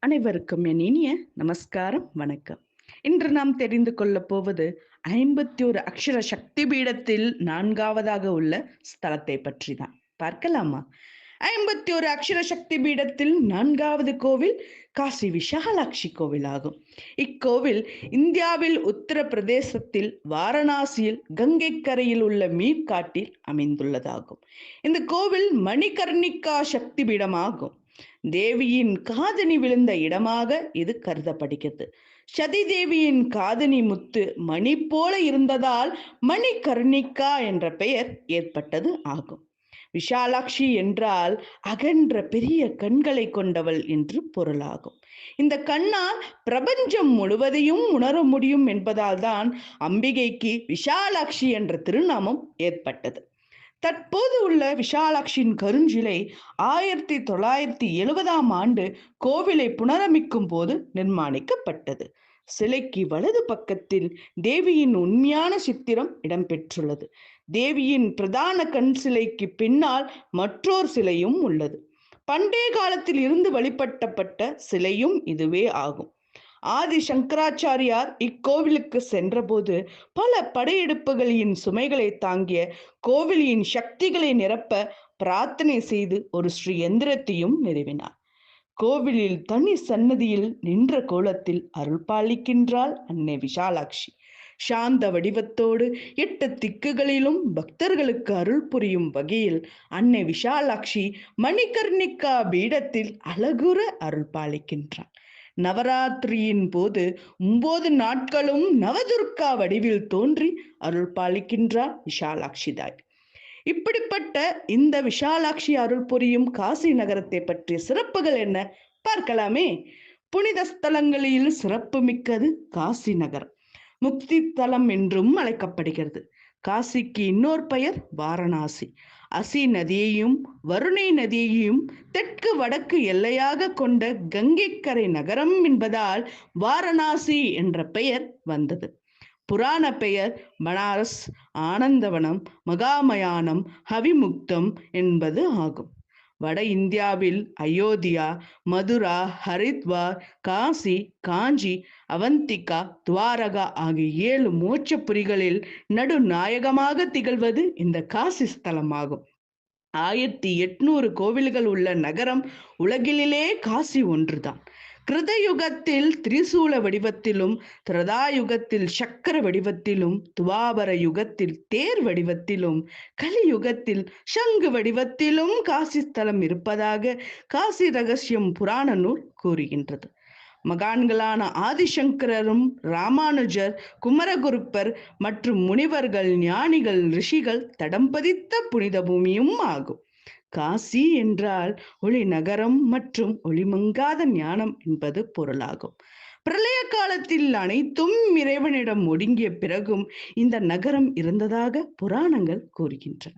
அனைவருக்கும் என் இனிய நமஸ்காரம், வணக்கம். இன்று நாம் தெரிந்து கொள்ளப் போவது 51 அக்ஷர சக்தி பீடத்தில் 4வதாக உள்ள ஸ்தலத்தை பற்றி தான். பார்க்கலாமா? 51 அக்ஷர சக்தி பீடத்தில் 4வது கோவில் காசி விஷாலாட்சி கோவில் ஆகும். இக்கோவில் இந்தியாவில் உத்தரப்பிரதேசத்தில் வாரணாசியில் கங்கை கரையில் உள்ள மீர்காட்டில் அமைந்துள்ளதாகும். இந்த கோவில் மணிகர்ணிகா சக்தி பீடமாகும். தேவியின் காதணி விழுந்த இடமாக இது கருதப்படுகிறது. சதி தேவியின் காதணி முத்து மணி போல இருந்ததால் மணிகர்ணிகா என்ற பெயர் ஏற்பட்டது ஆகும். விஷாலாட்சி என்றால் அகன்ற பெரிய கண்களை கொண்டவள் என்று பொருளாகும். இந்த கண்ணால் பிரபஞ்சம் முழுவதையும் உணர முடியும் என்பதால் தான் அம்பிகைக்கு விஷாலாட்சி என்ற திருநாமம் ஏற்பட்டது. தற்போது உள்ள விஷாலாட்சியின் கருஞ்சிலை 1970ஆம் ஆண்டு கோவிலை புனரமைக்கும் போது நிர்மாணிக்கப்பட்டது. சிலைக்கு வலது பக்கத்தில் தேவியின் உண்மையான சித்திரம் இடம்பெற்றுள்ளது. தேவியின் பிரதான கண் சிலைக்கு பின்னால் மற்றொரு சிலையும் உள்ளது. பண்டைய காலத்தில் இருந்து வழிபட்டப்பட்ட சிலையும் இதுவே ஆகும். ஆதி சங்கராச்சாரியார் இக்கோவிலுக்கு சென்றபோது பல படையெடுப்புகளின் சுமைகளை தாங்கிய கோவிலின் சக்திகளை நிரப்ப பிரார்த்தனை செய்து ஒரு ஸ்ரீ எந்திரத்தையும் நிறுவினார். கோவிலில் தனி சன்னதியில் நின்ற கோலத்தில் அருள் பாலிக்கின்றாள் அன்னை விஷாலாட்சி. சாந்த வடிவத்தோடு 8 திக்குகளிலும் பக்தர்களுக்கு அருள் புரியும் வகையில் அன்னை விஷாலாட்சி மணிகர்ணிகா பீடத்தில் அழகுற அருள் பாலிக்கின்றாள். நவராத்திரியின் போது 9 நாட்களும் நவதுர்கா வடிவில் தோன்றி அருள் பாலிக்கின்றார் விஷாலாட்சி தாய். இப்படிப்பட்ட இந்த விஷாலாட்சி அருள் புரியும் காசி நகரத்தை பற்றிய சிறப்புகள் என்ன பார்க்கலாமே. புனித ஸ்தலங்களில் சிறப்பு மிக்கது காசி நகரம். முக்தி தலம் என்றும் அழைக்கப்படுகிறது. காசிக்கு இன்னொரு பெயர் வாரணாசி. அசி நதியையும் வருணை நதியையும் தெற்கு வடக்கு எல்லையாக கொண்ட கங்கைக்கரை நகரம் என்பதால் வாரணாசி என்ற பெயர் வந்தது. புராண பெயர் பனாரஸ், ஆனந்தவனம், மகாமயானம், ஹவிமுக்தம் என்பது ஆகும். வட இந்தியாவில் அயோத்தியா, மதுரா, ஹரித்வார், காசி, காஞ்சி, அவந்திகா, துவாரகா ஆகிய 7 மோட்சப்புரிகளில் நடுநாயகமாக திகழ்வது இந்த காசி ஸ்தலமாகும். 1800 கோவில்கள் உள்ள நகரம் உலகிலே காசி ஒன்றுதான். கிருதயுகத்தில் திரிசூல வடிவத்திலும், திரதாயுகத்தில் சக்கர வடிவத்திலும், துவாபர யுகத்தில் தேர் வடிவத்திலும், கலியுகத்தில் சங்கு வடிவத்திலும் காசி ஸ்தலம் இருப்பதாக காசி ரகசியம் புராண நூல் கூறுகின்றது. மகான்களான ஆதிசங்கரரும், ராமானுஜர், குமரகுருப்பர் மற்றும் முனிவர்கள், ஞானிகள், ரிஷிகள் தடம் பதித்த புனித பூமியும் ஆகும். காசி என்றால் ஒளி நகரம் மற்றும் ஒளிமங்காத ஞானம் என்பது பொருளாகும். பிரளய காலத்தில் அனைத்தும் இறைவனிடம் ஒடுங்கிய பிறகும் இந்த நகரம் இருந்ததாக புராணங்கள் கூறுகின்றன.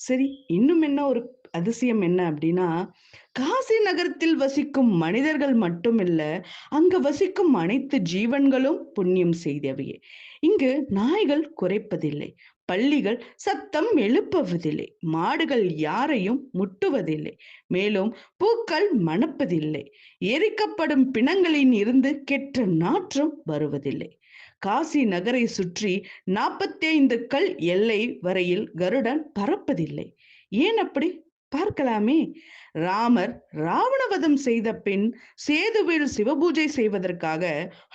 சரி, இன்னும் என்ன ஒரு அதிசயம் என்ன அப்படின்னா, காசி நகரத்தில் வசிக்கும் மனிதர்கள் மட்டுமில்ல, அங்கு வசிக்கும் அனைத்து ஜீவன்களும் புண்ணியம் செய்தவையே. இங்கு நாய்கள் குரைப்பதில்லை, பள்ளிகள் சத்தம் எழுப்புவதில்லை, மாடுகள் யாரையும் முட்டுவதில்லை, மேலும் பூக்கள் மணப்பதில்லை, எரிக்கப்படும் பிணங்களில் இருந்து கெட்ட நாற்றம் வருவதில்லை. காசி நகரை சுற்றி 45 கல் எல்லை வரையில் கருடன் பறப்பதில்லை. ஏன் அப்படி பார்க்கலாமே. ராமர் ராவணவதம் செய்த பின் சேதுவில் சிவபூஜை செய்வதற்காக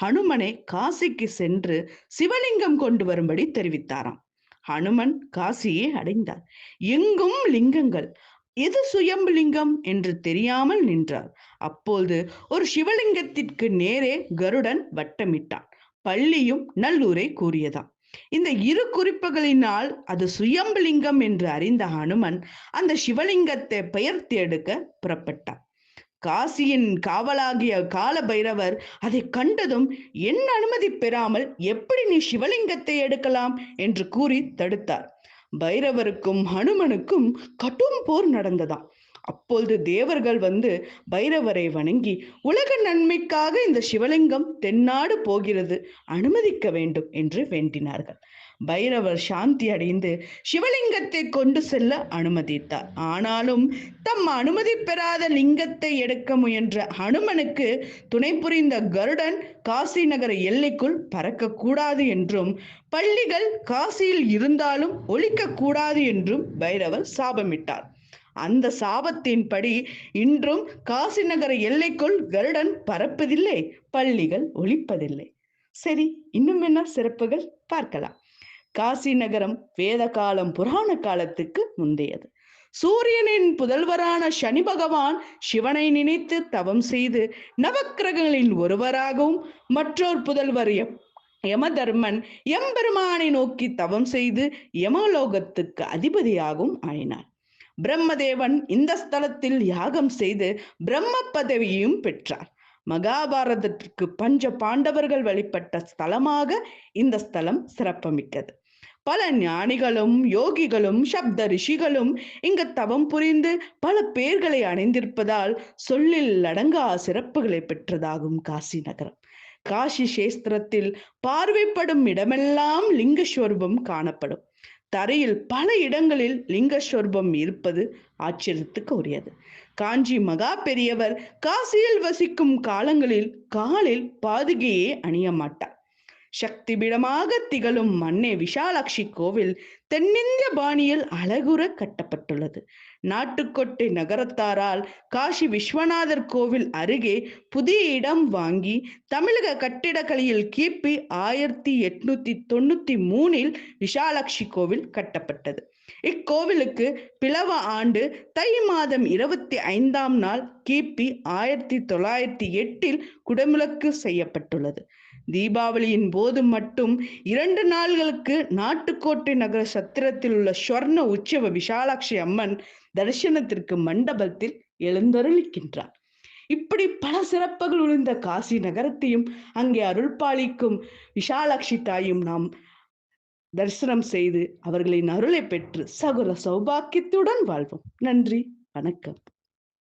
ஹனுமனை காசிக்கு சென்று சிவலிங்கம் கொண்டு வரும்படி தெரிவித்தாராம். ஹனுமன் காசியை அடைந்தார். எங்கும் லிங்கங்கள், எது சுயம்புலிங்கம் என்று தெரியாமல் நின்றார். அப்போது ஒரு சிவலிங்கத்திற்கு நேரே கருடன் வட்டமிட்டான். பள்ளியும் நல்லூரை கூறியதாம். இந்த 2 குறிப்புகளினால் அது சுயம்புலிங்கம் என்று அறிந்த ஹனுமன் அந்த சிவலிங்கத்தை பெயர்த்து எடுக்க புறப்பட்டார். காசியின் காவலாகிய கால பைரவர் அதை கண்டதும், என் அனுமதி பெறாமல் எப்படி நீ சிவலிங்கத்தை எடுக்கலாம் என்று கூறி தடுத்தார். பைரவருக்கும் ஹனுமனுக்கும் கடும் போர் நடந்ததாம். அப்பொழுது தேவர்கள் வந்து பைரவரை வணங்கி, உலக நன்மைக்காக இந்த சிவலிங்கம் தென்னாடு போகிறது, அனுமதிக்க வேண்டும் என்று வேண்டினார்கள். பைரவர் சாந்தி அடைந்து சிவலிங்கத்தை கொண்டு செல்ல அனுமதித்தார். ஆனாலும் தம் அனுமதி பெறாத லிங்கத்தை எடுக்க முயன்ற ஹனுமனுக்கு துணை புரிந்த கருடன் காசி நகர எல்லைக்குள் பறக்கக்கூடாது என்றும் பள்ளிகள் காசியில் இருந்தாலும் ஒழிக்கக்கூடாது என்றும் பைரவர் சாபமிட்டார். அந்த சாபத்தின்படி இன்றும் காசி நகர எல்லைக்குள் கருடன் பறப்பதில்லை, பள்ளிகள் ஒழிப்பதில்லை. சரி, இன்னும் என்ன சிறப்புகள் பார்க்கலாம். காசி நகரம் வேத காலம் புராண காலத்துக்கு முந்தையது. சூரியனின் புதல்வரான சனி பகவான் சிவனை நினைத்து தவம் செய்து நவக்கிரகங்களில் ஒருவராகவும் மற்றொரு புதல்வர் யமதர்மன் எம்பெருமானை நோக்கி தவம் செய்து யமலோகத்துக்கு அதிபதியாகவும் ஆயினார். பிரம்மதேவன் இந்த ஸ்தலத்தில் யாகம் செய்து பிரம்ம பதவியையும் பெற்றார். மகாபாரதத்திற்கு பஞ்ச பாண்டவர்கள் வழிபட்ட ஸ்தலமாக இந்த ஸ்தலம் சிறப்புமிக்கது. பல ஞானிகளும் யோகிகளும் சப்த ரிஷிகளும் இங்கு தவம் புரிந்து பல பேர்களை அடைந்திருப்பதால் சொல்லில் அடங்கா சிறப்புகளை பெற்றதாகும் காசி நகரம். காசி சேஸ்திரத்தில் பார்வைப்படும் இடமெல்லாம் லிங்கஸ்வரூபம் காணப்படும். தரையில் பல இடங்களில் லிங்கஸ்வரூபம் இருப்பது ஆச்சரியத்துக்கு உரியது. காஞ்சி மகா பெரியவர் காசியில் வசிக்கும் காலங்களில் காலில் பாதுகையை அணிய மாட்டார். சக்தி பீடமாக திகழும் அன்னை விஷாலாட்சி கோவில் தென்னிந்திய பாணியில் அழகுற கட்டப்பட்டுள்ளது. நாட்டுக்கோட்டை நகரத்தாரால் காசி விஸ்வநாதர் கோவில் அருகே புதிய இடம் வாங்கி தமிழக கட்டிடக்கலையில் கிபி 1893 விஷாலாட்சி கோவில் கட்டப்பட்டது. இக்கோவிலுக்கு பிளவ ஆண்டு தை மாதம் 25ஆம் நாள் கிபி 1908 குடமுழுக்கு செய்யப்பட்டுள்ளது. தீபாவளியின் போது மட்டும் 2 நாள்களுக்கு நாட்டுக்கோட்டை நகர சத்திரத்தில் உள்ள ஸ்வர்ண உற்சவ விஷாலாட்சி அம்மன் தரிசனத்திற்கு மண்டபத்தில் எழுந்தருளிக்கின்றார். இப்படி பல சிறப்புகள் உள்ள காசி நகரத்தையும் அங்கே அருள்பாலிக்கும் விஷாலாட்சி தாயும் நாம் தரிசனம் செய்து அவர்களின் அருளை பெற்று சகல சௌபாக்கியத்துடன் வாழ்வோம். நன்றி, வணக்கம்.